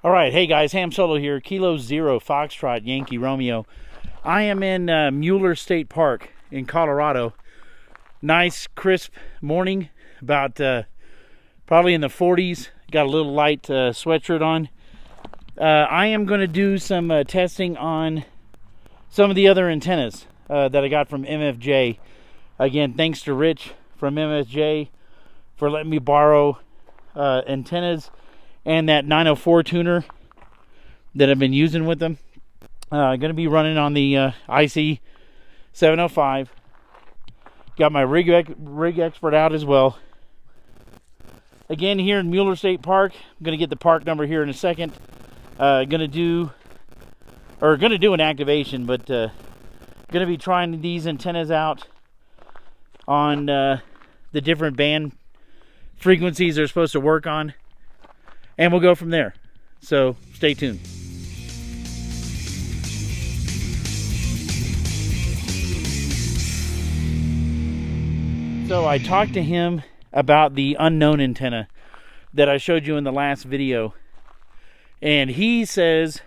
All right, hey guys, Ham Solo here, Kilo Zero Foxtrot Yankee Romeo. I am in Mueller State Park in Colorado. Nice, crisp morning, about probably in the 40s. Got a little light sweatshirt on. I am going to do some testing on some of the other antennas that I got from MFJ. Again, thanks to Rich from MFJ for letting me borrow antennas and that 904 tuner that I've been using with them. Going to be running on the IC 705. Got my rig expert out as well. Again, here in Mueller State Park, I'm going to get the park number here in a second. Going to do an activation, but going to be trying these antennas out on the different band frequencies they're supposed to work on, and we'll go from there. So stay tuned. So I talked to him about the unknown antenna that I showed you in the last video, and he says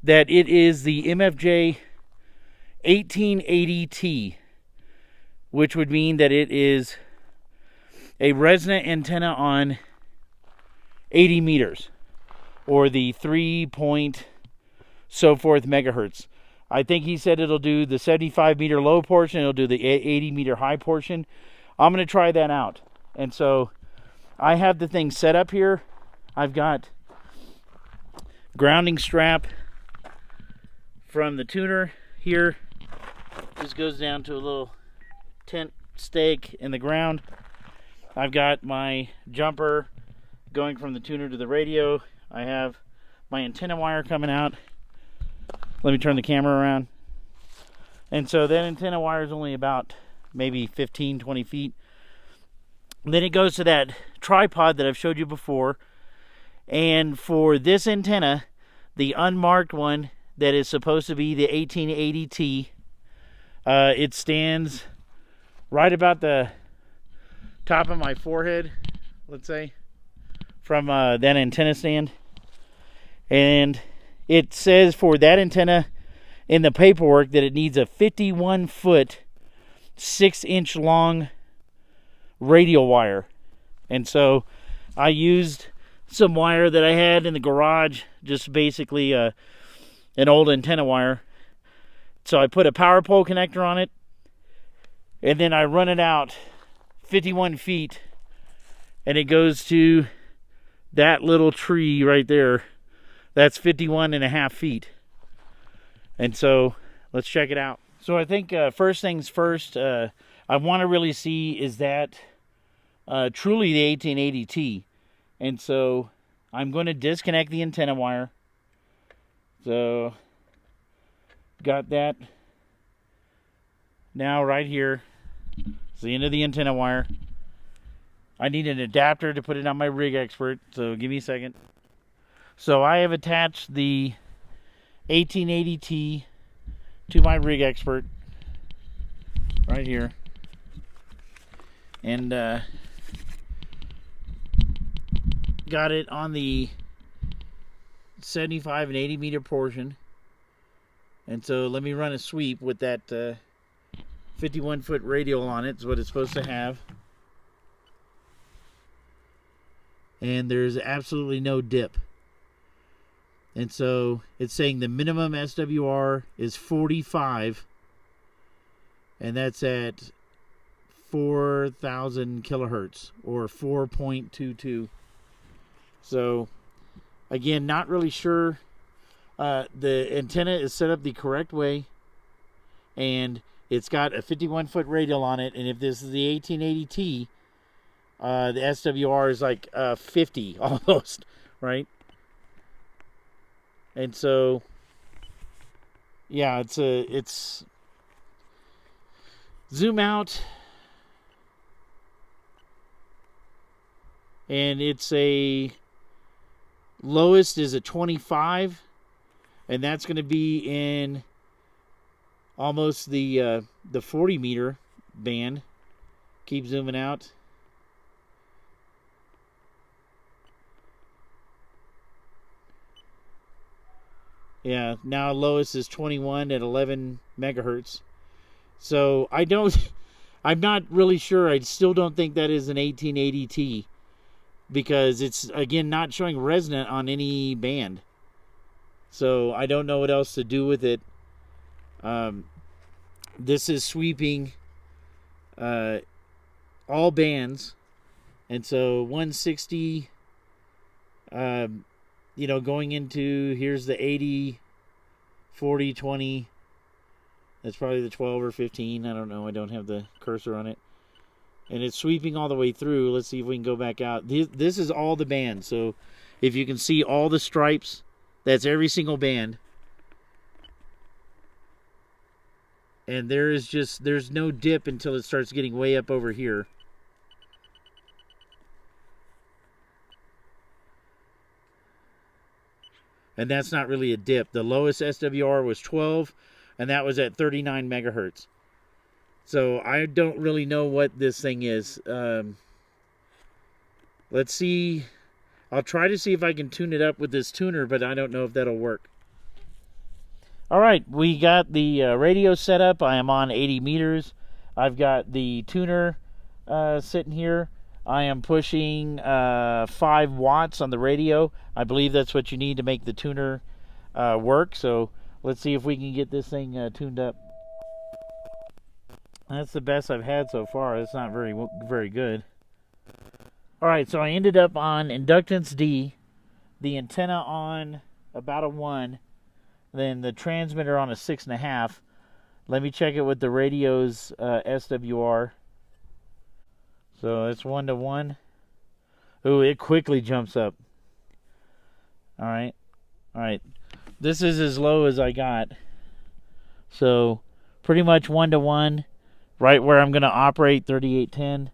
that it is the MFJ-1880T, which would mean that it is a resonant antenna on 80 meters, or the 3 point so forth megahertz. I think he said it'll do the 75 meter low portion, it'll do the 80 meter high portion. I'm going to try that out. And so I have the thing set up here. I've got grounding strap from the tuner here. This goes down to a little tent stake in the ground. I've got my jumper going from the tuner to the radio. I have my antenna wire coming out. Let me turn the camera around. And so that antenna wire is only about maybe 15-20 feet. Then it goes to that tripod that I've showed you before. And for this antenna, the unmarked one that is supposed to be the 1880T, it stands right about the top of my forehead, let's say, from that antenna stand. And it says for that antenna in the paperwork that it needs a 51 foot 6-inch long radial wire. And so I used some wire that I had in the garage, just basically an old antenna wire. So I put a power pole connector on it, and then I run it out 51 feet, and it goes to that little tree right there. That's 51.5 feet. And so let's check it out. So I think first things first, I want to really see, is that truly the 1880T? And so I'm going to disconnect the antenna wire. So got that now right here. It's the end of the antenna wire. I need an adapter to put it on my rig expert, so give me a second. So I have attached the 1880T to my rig expert right here, and got it on the 75 and 80 meter portion. And so let me run a sweep with that 51 foot radial on it. Is what it's supposed to have. And there's absolutely no dip. And so it's saying the minimum SWR is 45, and that's at 4,000 kilohertz, or 4.22. So again, not really sure. The antenna is set up the correct way, and it's got a 51 foot radial on it. And if this is the 1880T, the SWR is like 50 almost, right? And so, yeah, it's zoom out, and it's a lowest is a 25, and that's going to be in almost the 40 meter band. Keep zooming out. Yeah, now lowest is 21 at 11 megahertz. So I'm not really sure. I still don't think that is an 1880T because it's, again, not showing resonant on any band. So I don't know what else to do with it. This is sweeping all bands. And so 160, going into, here's the 80, 40, 20. That's probably the 12 or 15. I don't know. I don't have the cursor on it. And it's sweeping all the way through. Let's see if we can go back out. This is all the bands. So if you can see all the stripes, that's every single band. And there's no dip until it starts getting way up over here. And that's not really a dip. The lowest SWR was 12, and that was at 39 megahertz. So I don't really know what this thing is. Let's see. I'll try to see if I can tune it up with this tuner, but I don't know if that'll work. All right, we got the radio set up. I am on 80 meters. I've got the tuner sitting here. I am pushing 5 watts on the radio. I believe that's what you need to make the tuner work. So let's see if we can get this thing tuned up. That's the best I've had so far. It's not very good. All right, so I ended up on inductance D, the antenna on about a 1, then the transmitter on a 6.5. Let me check it with the radio's SWR. So it's 1 to 1. Ooh, it quickly jumps up. All right. This is as low as I got. So pretty much 1 to 1, right where I'm going to operate 3810.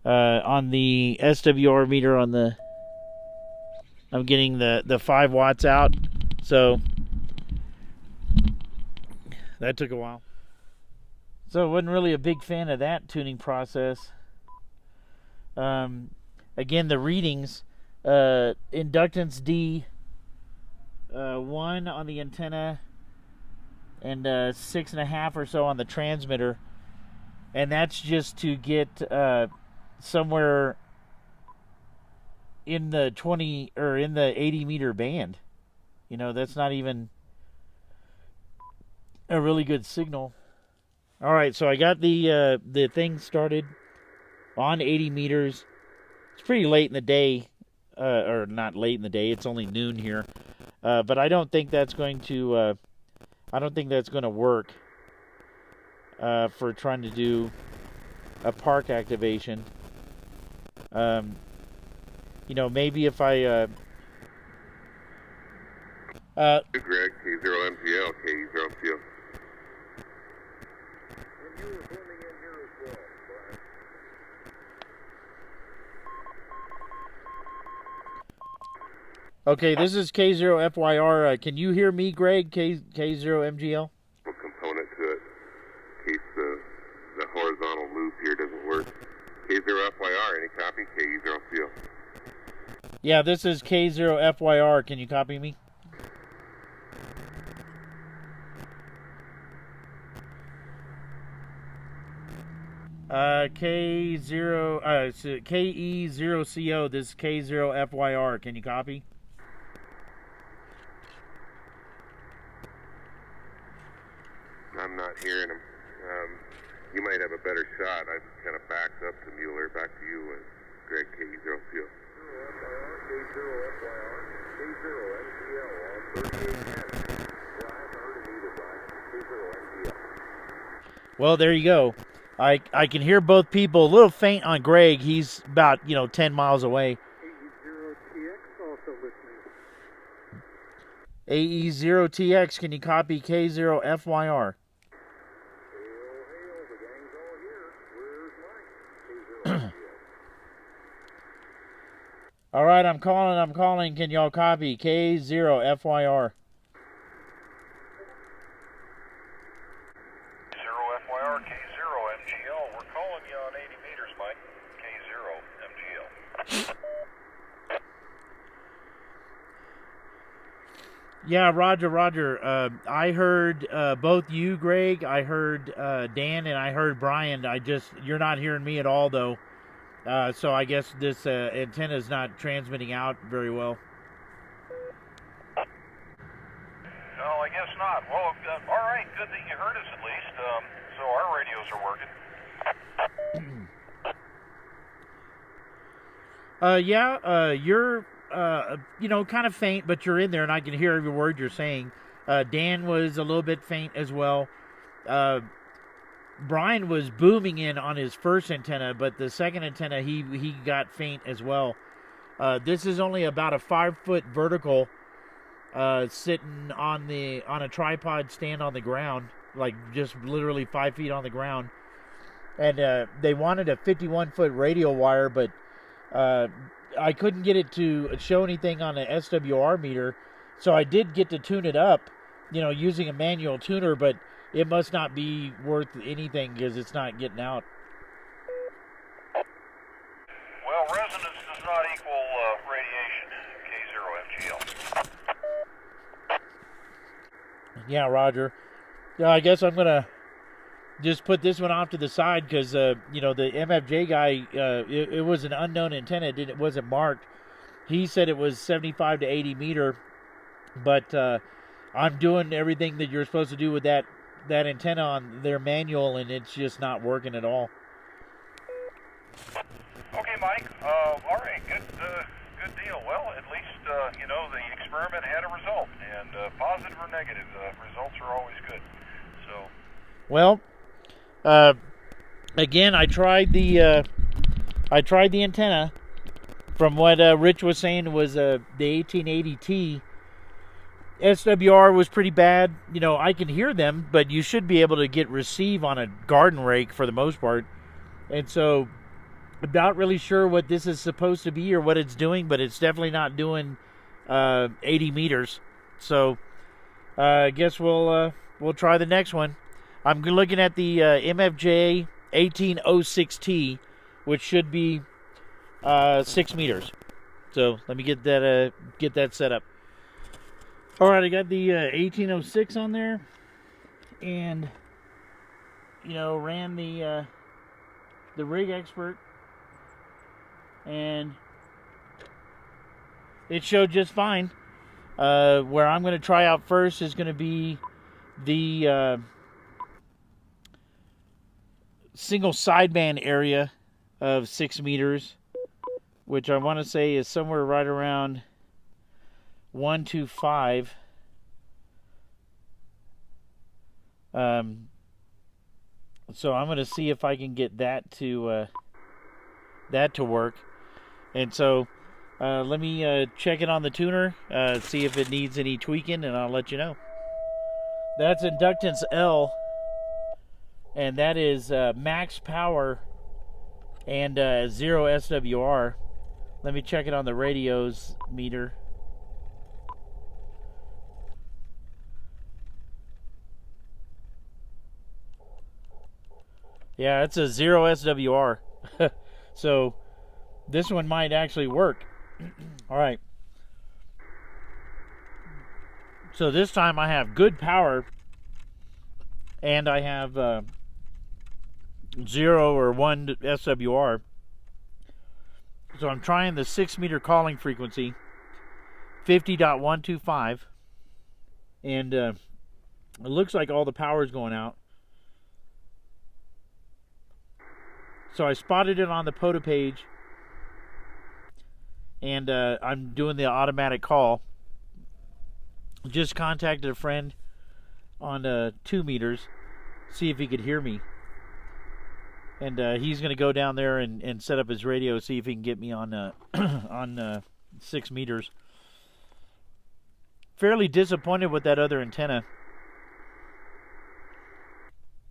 On the SWR meter I'm getting the 5 watts out. So that took a while. So I wasn't really a big fan of that tuning process. Again, the readings, inductance D, 1 on the antenna, and 6.5 or so on the transmitter, and that's just to get somewhere in the 20 or in the 80 meter band. That's not even a really good signal. All right, so I got the thing started on 80 meters. It's pretty late in the day, or not late in the day. It's only noon here, but I don't think that's going to. I don't think that's going to work for trying to do a park activation. Maybe if I. Greg, K0MGL, K0MGL. Okay, this is K0FYR. Can you hear me, Greg? K0MGL? Component to it, in case the horizontal loop here doesn't work. K0FYR, any copy? K0MGL. Yeah, this is K0FYR. Can you copy me? KE0CO. This is K0FYR. Can you copy? I'm not hearing him. You might have a better shot. I've kind of backed up to Mueller. Back to you, Greg, K0CO. Well, there you go. I can hear both people. A little faint on Greg. He's about 10 miles away. AE0TX, can you copy K0FYR? All right, I'm calling. Can y'all copy K0FYR? K0FYR, K0MGL. We're calling you on 80 meters, Mike. K0MGL. Yeah, Roger, Roger. I heard both you, Greg. I heard Dan, and I heard Brian. You're not hearing me at all, though. So I guess this antenna is not transmitting out very well. No, I guess not. Well, all right, good that you heard us at least. So our radios are working. You're, kind of faint, but you're in there, and I can hear every word you're saying. Dan was a little bit faint as well. Brian was booming in on his first antenna, but the second antenna, he got faint as well. This is only about a 5-foot vertical, sitting on a tripod stand on the ground, like just literally 5 feet on the ground. And they wanted a 51-foot radial wire, but I couldn't get it to show anything on the SWR meter, so I did get to tune it up, using a manual tuner, but it must not be worth anything because it's not getting out. Well, resonance does not equal radiation, K0MGL. Yeah, Roger. Yeah, I guess I'm going to just put this one off to the side because, the MFJ guy, it was an unknown antenna. It wasn't marked. He said it was 75 to 80 meter, but I'm doing everything that you're supposed to do with that antenna on their manual, and it's just not working at all. Okay, Mike. All right, good deal. Well, at least, the experiment had a result, and positive or negative, results are always good. So. Well, again, I tried the antenna. From what Rich was saying was the 1880T. SWR was pretty bad. I can hear them, but you should be able to get receive on a garden rake for the most part. And so I'm not really sure what this is supposed to be or what it's doing, but it's definitely not doing 80 meters. So I guess we'll try the next one. I'm looking at the MFJ-1806T, which should be 6 meters. So let me get that set up. All right, I got the 1806 on there, and ran the rig expert, and it showed just fine. Where I'm going to try out first is going to be the single sideband area of 6 meters, which I want to say is somewhere right around 125. So I'm going to see if I can get that to work. And so let me check it on the tuner, see if it needs any tweaking, and I'll let you know. That's inductance L, and that is max power and 0 SWR. Let me check it on the radios meter. Yeah, it's a 0 SWR. So this one might actually work. All right. So this time I have good power, and I have 0 or 1 SWR. So I'm trying the 6 meter calling frequency, 50.125, and it looks like all the power is going out. So I spotted it on the POTA page, and I'm doing the automatic call. Just contacted a friend on 2 meters, see if he could hear me. And he's going to go down there and set up his radio, see if he can get me on on 6 meters. Fairly disappointed with that other antenna.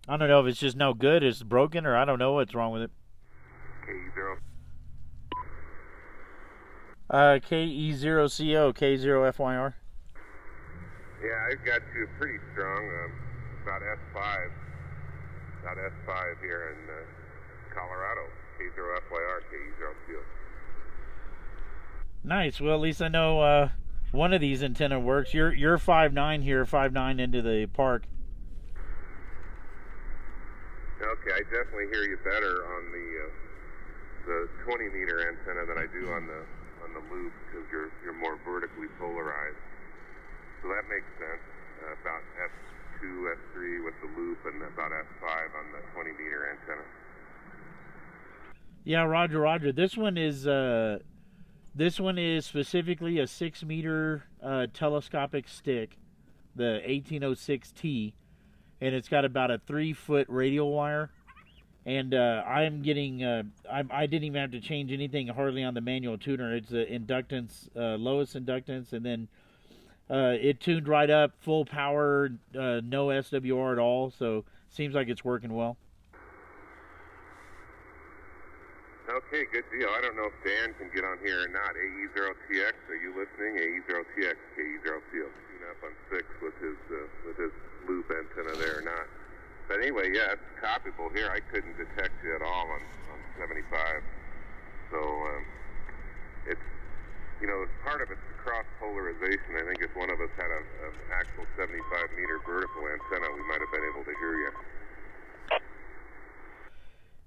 I don't know if it's just no good, it's broken, or I don't know what's wrong with it. KE0CO, K0FYR. Yeah, I've got you pretty strong, about S5. About S5 here in Colorado. K0FYR, KE0CO. Nice. Well, at least I know one of these antenna works. You're 5'9" here, 5'9" into the park. Okay, I definitely hear you better on the 20 meter antenna than I do on the loop, because you're more vertically polarized. So that makes sense. About F2, F3 with the loop, and about F5 on the 20 meter antenna. Yeah, Roger. This one is specifically a 6 meter telescopic stick, the 1806T, and it's got about a 3-foot radial wire. And I'm getting, I didn't even have to change anything hardly on the manual tuner. It's the inductance, lowest inductance, and then it tuned right up, full power, no SWR at all. So seems like it's working well. Okay, good deal. I don't know if Dan can get on here or not. AE0TX, are you listening? AE0TX, KE0CO, tune up on 6 with his loop antenna there or not. But anyway, yeah, it's copyable here. I couldn't detect you at all on 75. So it's, you know, part of it's the cross polarization. I think if one of us had an actual 75 meter vertical antenna, we might have been able to hear you.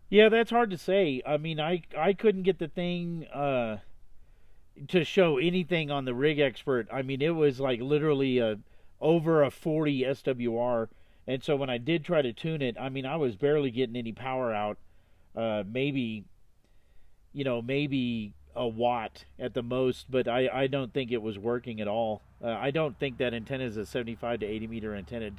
Yeah, that's hard to say. I mean, I couldn't get the thing to show anything on the Rig Expert. I mean, it was like literally over a 40 SWR. And so when I did try to tune it, I mean, I was barely getting any power out. Maybe a watt at the most, but I don't think it was working at all. I don't think that antenna is a 75 to 80 meter antenna.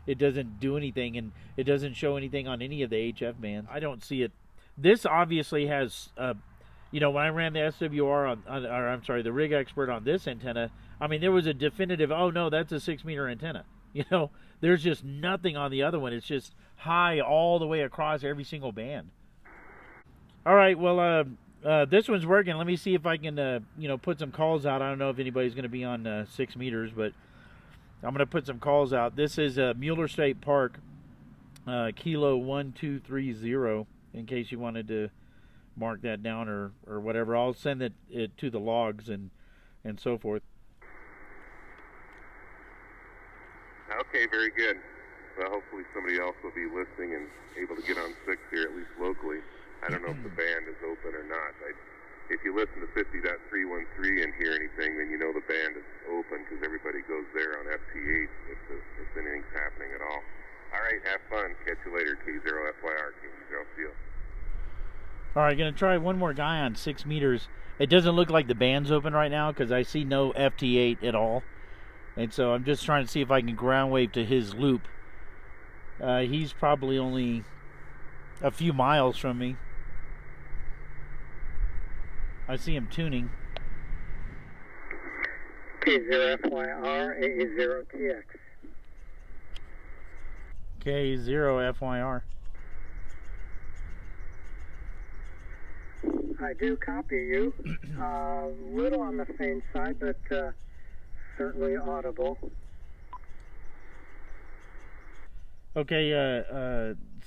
It doesn't do anything, and it doesn't show anything on any of the HF bands. I don't see it. This obviously has, when I ran the SWR the Rig Expert on this antenna, I mean, there was a definitive, oh no, that's a 6 meter antenna. You know, there's just nothing on the other one. It's just high all the way across every single band. All right, well, this one's working. Let me see if I can, put some calls out. I don't know if anybody's going to be on 6 meters, but I'm going to put some calls out. This is Mueller State Park, Kilo 1230, in case you wanted to mark that down or whatever. I'll send it to the logs and so forth. Okay, very good. Well, hopefully somebody else will be listening and able to get on 6 here, at least locally. I don't know if the band is open or not. If you listen to 50.313 and hear anything, then you know the band is open, because everybody goes there on FT8 if anything's happening at all. All right, have fun. Catch you later, K0FYR, K0CO. All right, going to try one more guy on 6 meters. It doesn't look like the band's open right now because I see no FT8 at all. And so I'm just trying to see if I can ground wave to his loop. He's probably only a few miles from me. I see him tuning. K0FYR, AE0TX. K0FYR. I do copy you. A little on the faint side, but certainly audible. Okay,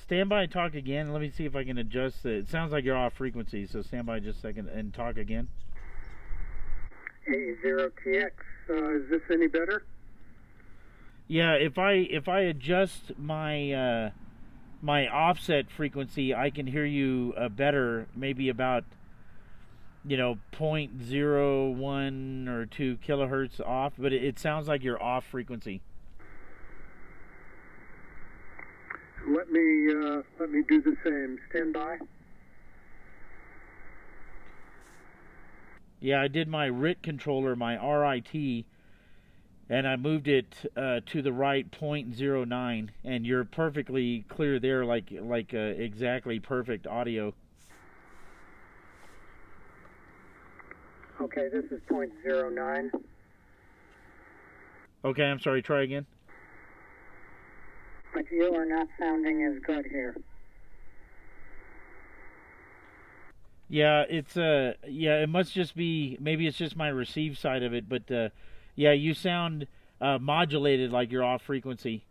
stand by and talk again. Let me see if I can adjust it. It sounds like you're off frequency, so stand by just a second and talk again. AE0TX, is this any better? Yeah, if I adjust my my offset frequency, I can hear you better, maybe about 0.01 or 2 kilohertz off, but it sounds like you're off frequency. Let me do the same. Stand by. Yeah, I did my RIT controller, my RIT, and I moved it to the right 0.09, and you're perfectly clear there, like exactly perfect audio. Okay, this is 0.09. Okay, I'm sorry, try again. But you are not sounding as good here. Yeah, it's it must just be, maybe it's just my receive side of it, but yeah, you sound modulated like you're off frequency.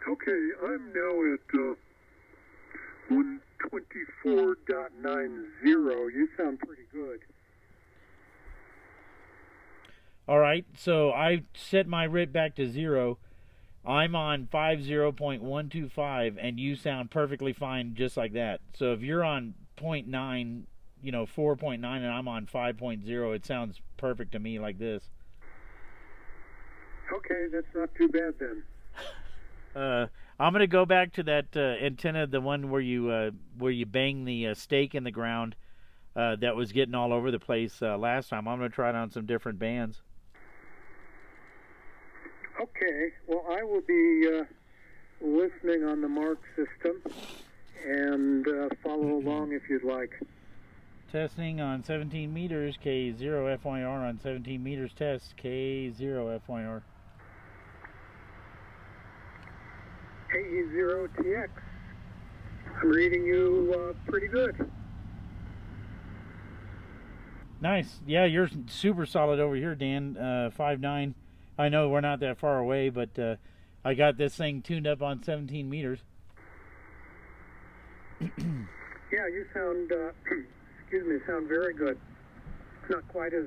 Okay, I'm now at 1 24.90. You sound pretty good. All right, so I set my RIT back to 0. I'm on 50.125, and you sound perfectly fine just like that. So if you're on 0.9, 4.9, and I'm on 5.0, it sounds perfect to me like this. Okay, that's not too bad then. I'm gonna go back to that antenna, the one where you bang the stake in the ground that was getting all over the place last time. I'm gonna try it on some different bands. Okay, well, I will be listening on the mark system and follow along if you'd like. Testing on 17 meters, K0 FYR on 17 meters test, K0 FYR. AE0TX. I'm reading you pretty good. Nice. Yeah, you're super solid over here, Dan. 5.9. I know we're not that far away, but I got this thing tuned up on 17 meters. Yeah, you sound, sound very good. It's not quite as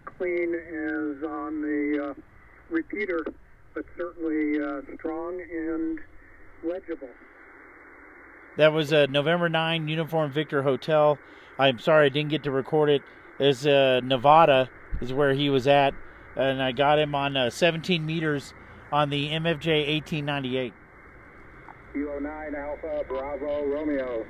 clean as on the repeater, but certainly strong and legible. That was November 9, Uniform Victor Hotel. I'm sorry I didn't get to record it. It's Nevada is where he was at, and I got him on 17 meters on the MFJ-1898. Kilo 9 Alpha Bravo Romeo.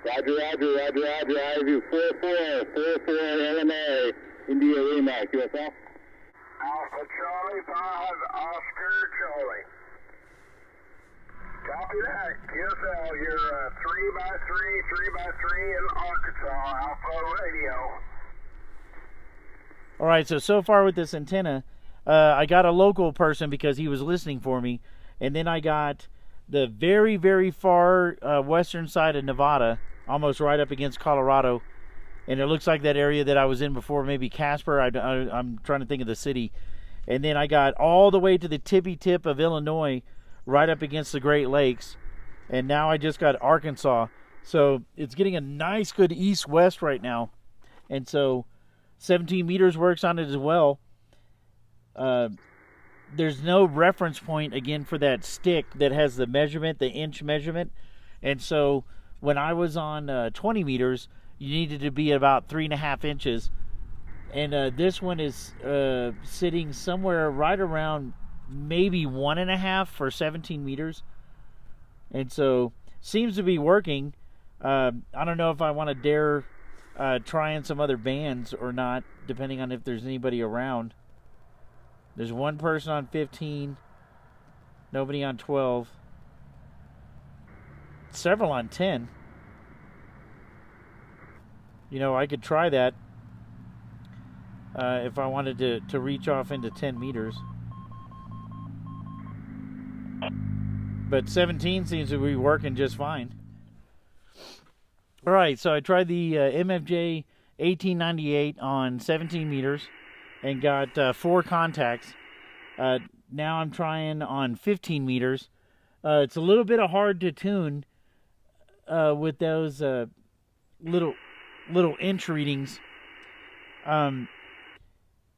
Roger, roger, roger, roger. I do 44 Illinois India Remax, USL. Alpha Charlie 5 Oscar Charlie. Copy that. QSL, you're 3x3 in Arkansas, Alpha Radio. All right, so far with this antenna, I got a local person because he was listening for me, and then I got the very, very far western side of Nevada, almost right up against Colorado, and it looks like that area that I was in before, maybe Casper. I'm trying to think of the city. And then I got all the way to the tippy tip of Illinois, right up against the Great Lakes, and now I just got Arkansas. So it's getting a nice, good east-west right now, and so 17 meters works on it as well. There's no reference point again for that stick that has the measurement, the inch measurement, and so when I was on 20 meters, you needed to be about 3.5 inches, and this one is sitting somewhere right around maybe 1.5 for 17 meters, and so seems to be working. I don't know if I want to dare trying some other bands or not, depending on if there's anybody around. There's one person on 15, nobody on 12, several on 10. I could try that if I wanted to reach off into 10 meters. But 17 seems to be working just fine. All right, so I tried the MFJ-1898 on 17 meters and got 4 contacts. Now I'm trying on 15 meters. It's a little bit hard to tune with those little inch readings.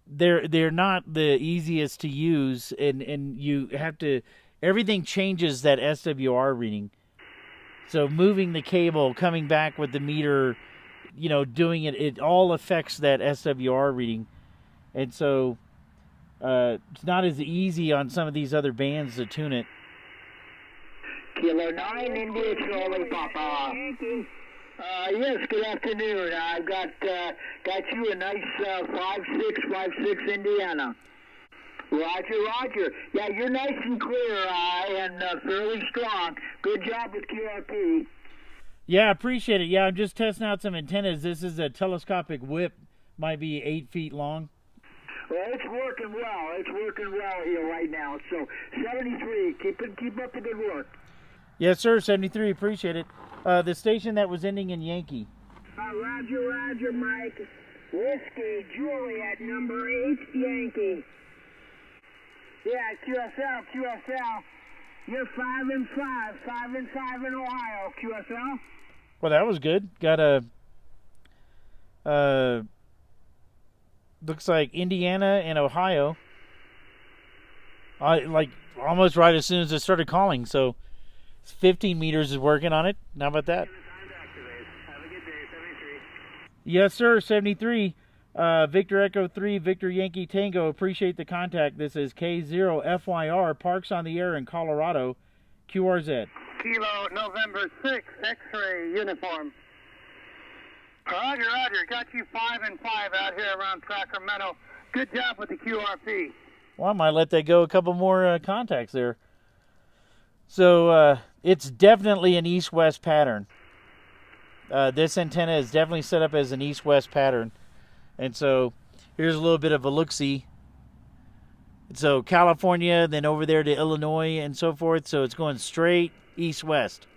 They're not the easiest to use, and you have to. Everything changes that SWR reading. So moving the cable, coming back with the meter, doing it all affects that SWR reading. And so it's not as easy on some of these other bands to tune it. Kilo 9 India Charlie Papa. Yes, good afternoon. I've got you a nice 5656 Indiana. Roger. Yeah, you're nice and clear and fairly strong. Good job with QRP. Yeah, I appreciate it. Yeah, I'm just testing out some antennas. This is a telescopic whip, might be 8 feet long. Well, it's working well. It's working well here right now. So 73, keep up the good work. Yes, sir. 73, appreciate it. The station that was ending in Yankee. Roger, Mike. Whiskey Juliet number 8 Yankee. Yeah, QSL. You're 5 and 5. 5 and 5 in Ohio, QSL. Well, that was good. Got a looks like Indiana and Ohio. Like almost right as soon as it started calling. So 15 meters is working on it. How about that? Have a good day, 73. Yes, sir. 73. Victor Echo 3, Victor Yankee Tango. Appreciate the contact. This is K0FYR. Parks on the air in Colorado. QRZ. Kilo November 6, X-ray uniform. Roger, Roger. Got you 5 and 5 out here around Sacramento. Good job with the QRP. Well, I might let that go a couple more contacts there. So it's definitely an east-west pattern. This antenna is definitely set up as an east-west pattern. And so here's a little bit of a look-see. So California, then over there to Illinois and so forth. So it's going straight east-west.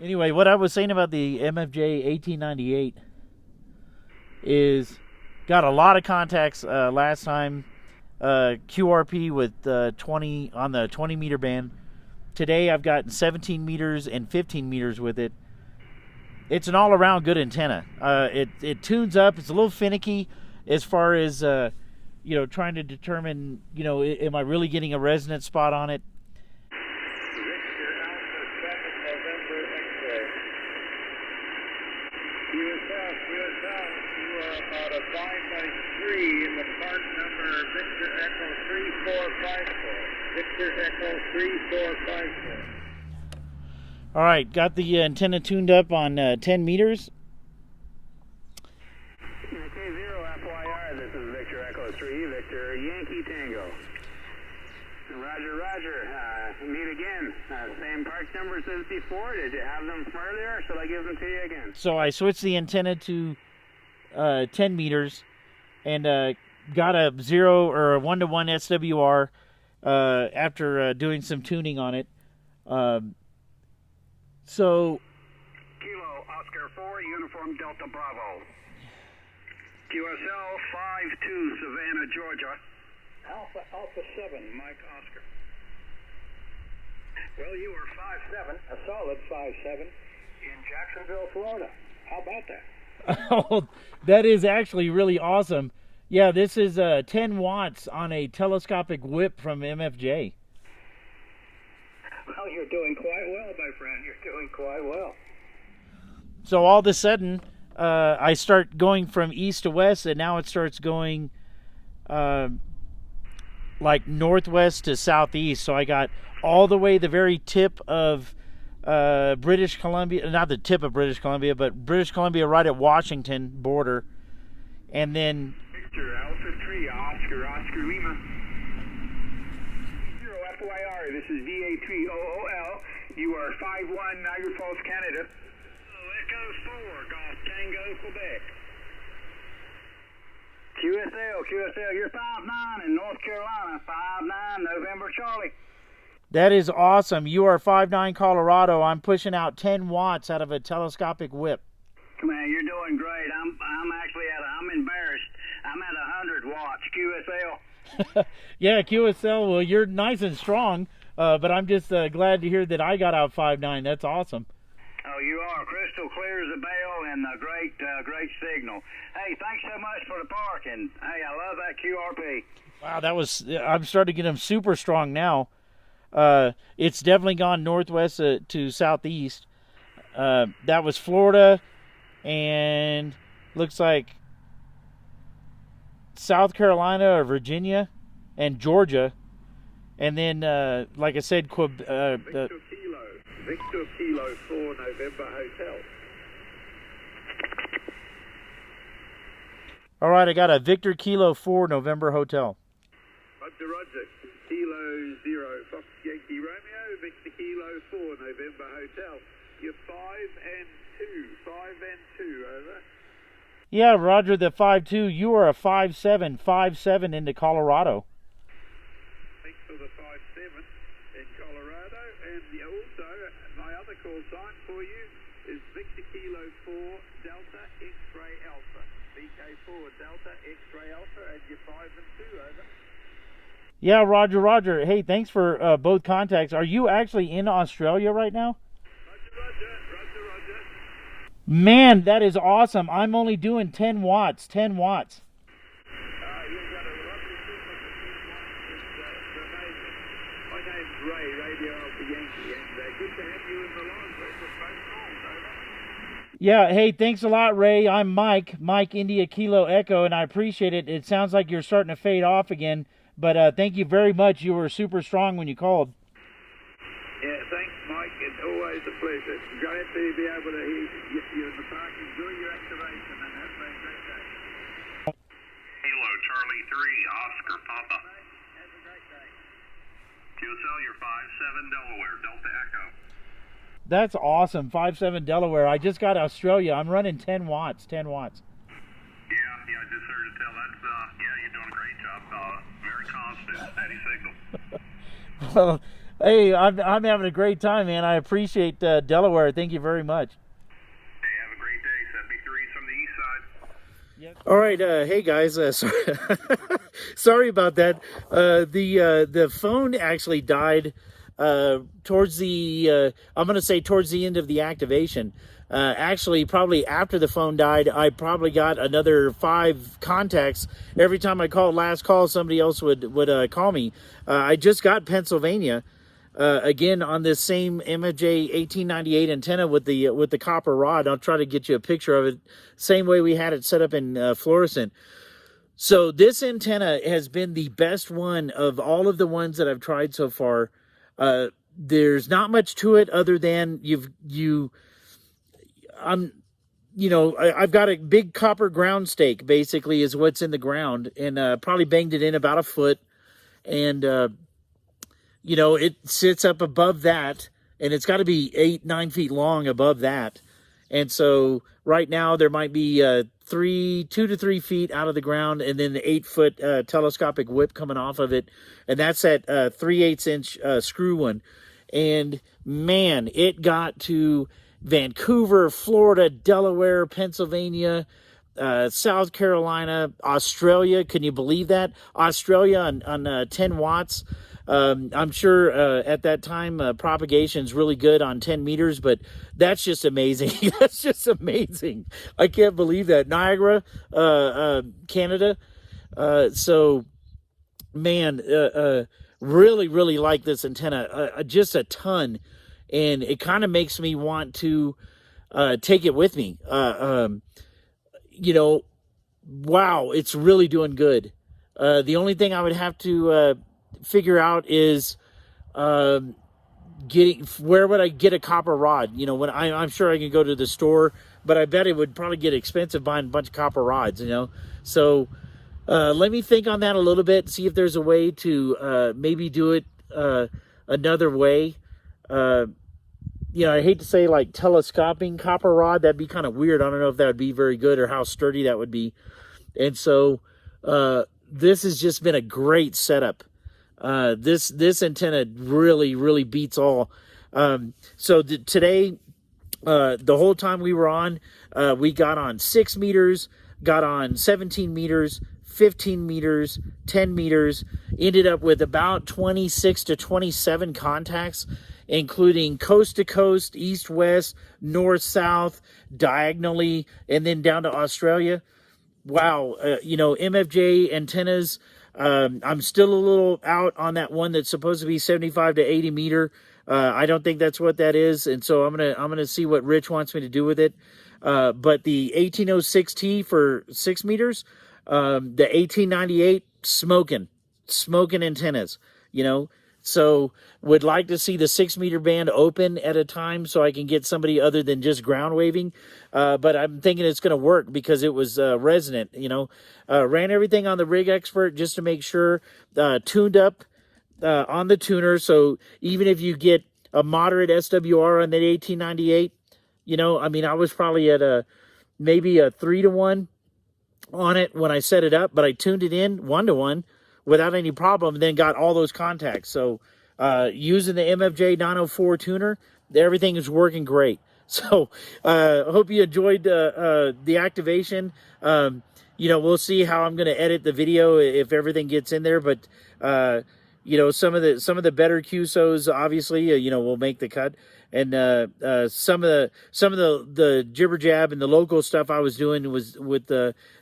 Anyway, what I was saying about the MFJ-1898 is got a lot of contacts last time. QRP with 20 on the 20 meter band. Today I've got 17 meters and 15 meters with it. It's an all-around good antenna. It tunes up. It's a little finicky as far as trying to determine, am I really getting a resonant spot on it? Victor Alpha 7 November X-ray. QSL, you are about a 5x3 in the part number Victor Echo 3454. Victor Echo 3454. All right, got the antenna tuned up on 10 meters. K0FYR, this is Victor Echo 3, Victor Yankee Tango. Roger, Roger. Meet again. Same part numbers as before. Did you have them from earlier, or should I give them to you again? So I switched the antenna to 10 meters and got a 0 or a 1-to-1 SWR after doing some tuning on it. So Kilo Oscar 4, Uniform Delta Bravo. QSL 52, Savannah, Georgia. Alpha 7, Mike Oscar. Well, you were 5'7", a solid 5'7", in Jacksonville, Florida. How about that? oh, that is actually really awesome. Yeah, this is 10 watts on a telescopic whip from MFJ. Well, you're doing quite well, my friend. You're doing quite well. So all of a sudden, I start going from east to west, and now it starts going like northwest to southeast. So I got all the way the very tip of British Columbia, not the tip of British Columbia, but British Columbia right at Washington border. And then Victor Alpha 3, Oscar Lima. FYR, this is VA3OOL. You are 5-1, Niagara Falls, Canada. Echo 4, Golf Tango, Quebec. QSL, you're 5'9" in North Carolina. 5'9", November Charlie. that is awesome. You are 5'9" Colorado. I'm pushing out 10 watts out of a telescopic whip. Man, you're doing great. I'm actually I'm embarrassed. I'm at 100 watts, QSL. Yeah, QSL, well, you're nice and strong, but I'm just glad to hear that I got out 5'9". That's awesome. Oh, you are crystal clear as a bell and a great signal. Hey, thanks so much for the park, and hey, I love that QRP. Wow, I'm starting to get them super strong now. It's definitely gone northwest to southeast. That was Florida, and looks like South Carolina or Virginia and Georgia, and then like I said, Victor Kilo 4, November Hotel. all right, I got a Victor Kilo 4 November Hotel. Roger. Kilo 0, Fox Yankee Romeo, Victor Kilo 4, November Hotel. You're 5 and 2, over. Yeah, Roger, the 5'2". You are a 5'7" into Colorado. Thanks for the 5'7" in Colorado. And also, my other call sign for you is Victor Kilo 4, Delta X-Ray Alpha. VK4, Delta X-Ray Alpha, and you're 5 and 2, over. Yeah, Roger, Roger. Hey, thanks for both contacts. Are you actually in Australia right now? Roger. Man, that is awesome. I'm only doing 10 watts, 10 watts. You've got a lovely signal for 10 watts. It's amazing. My name's Ray, Radio Alpha Yankee, and good to have you in the line for phone calls, over. Yeah, hey, thanks a lot, Ray. I'm Mike India Kilo Echo, and I appreciate it. It sounds like you're starting to fade off again, but thank you very much. You were super strong when you called. Yeah, thanks, Mike. It's always a pleasure. Glad to be able to hear you in the park. Enjoy your activation and have a great day. Kilo Charlie 3, Oscar Papa. Have a great day. QSL, you're 57 Delaware, Delta Echo. That's awesome. 5.7 Delaware. I just got Australia. I'm running 10 watts, 10 watts. Yeah, I just heard it tell. That's, you're doing a great job. Very constant, steady signal. Well, hey, I'm having a great time, man. I appreciate Delaware. Thank you very much. Hey, have a great day. 73's from the east side. All right, hey guys, sorry, sorry about that. The phone actually died towards the I'm gonna say towards the end of the activation. Actually, probably after the phone died, I probably got another 5 contacts. Every time I called last call, somebody else would call me. I just got Pennsylvania. Again on this same MFJ-1898 antenna with the copper rod. I'll try to get you a picture of it. Same way we had it set up in Florissant. So this antenna has been the best one of all of the ones that I've tried so far. There's not much to it other than I've got a big copper ground stake basically is what's in the ground, and probably banged it in about a foot, and it sits up above that, and it's got to be 8-9 feet long above that. And so right now there might be 2 to 3 feet out of the ground, and then the 8-foot telescopic whip coming off of it. And that's that 3/8 inch screw one. And man, it got to Vancouver, Florida, Delaware, Pennsylvania, South Carolina, Australia. Can you believe that? Australia on 10 watts. I'm sure at that time propagation is really good on 10 meters, but that's just amazing. That's just amazing. I can't believe that. Niagara, Canada. So, man, really, really like this antenna, just a ton. And it kind of makes me want to take it with me. Wow, it's really doing good. The only thing I would have to figure out is where would I get a copper rod? When I'm sure I can go to the store, but I bet it would probably get expensive buying a bunch of copper rods. So let me think on that a little bit, see if there's a way to maybe do it another way. I hate to say like telescoping copper rod. That'd be kind of weird. I don't know if that would be very good or how sturdy that would be. And so this has just been a great setup. This antenna really, really beats all. So today, the whole time we were on, we got on 6 meters, got on 17 meters, 15 meters, 10 meters, ended up with about 26 to 27 contacts, including coast to coast, east, west, north, south, diagonally, and then down to Australia. Wow. MFJ antennas, I'm still a little out on that one that's supposed to be 75 to 80 meter. I don't think that's what that is. And so I'm going to see what Rich wants me to do with it. But the 1806T for 6 meters, the 1898 smoking antennas, so would like to see the 6 meter band open at a time so I can get somebody other than just ground waving. But I'm thinking it's going to work because it was resonant, ran everything on the Rig Expert just to make sure, tuned up on the tuner. So even if you get a moderate SWR on that 1898, I was probably at maybe a 3-to-1 on it when I set it up, but I tuned it in 1-to-1 without any problem, and then got all those contacts. So using the MFJ-904 tuner, everything is working great. So hope you enjoyed the activation. You know, we'll see how I'm going to edit the video if everything gets in there, but you know, some of the better QSOs, obviously, you know, will make the cut, and some of the jibber jab and the local stuff I was doing was with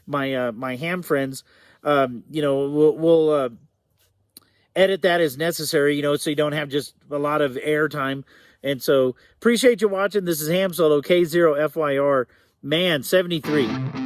my ham friends. You know, we'll edit that as necessary, you know, so you don't have just a lot of airtime. And so appreciate you watching. This is Ham Solo K0FYR Man 73.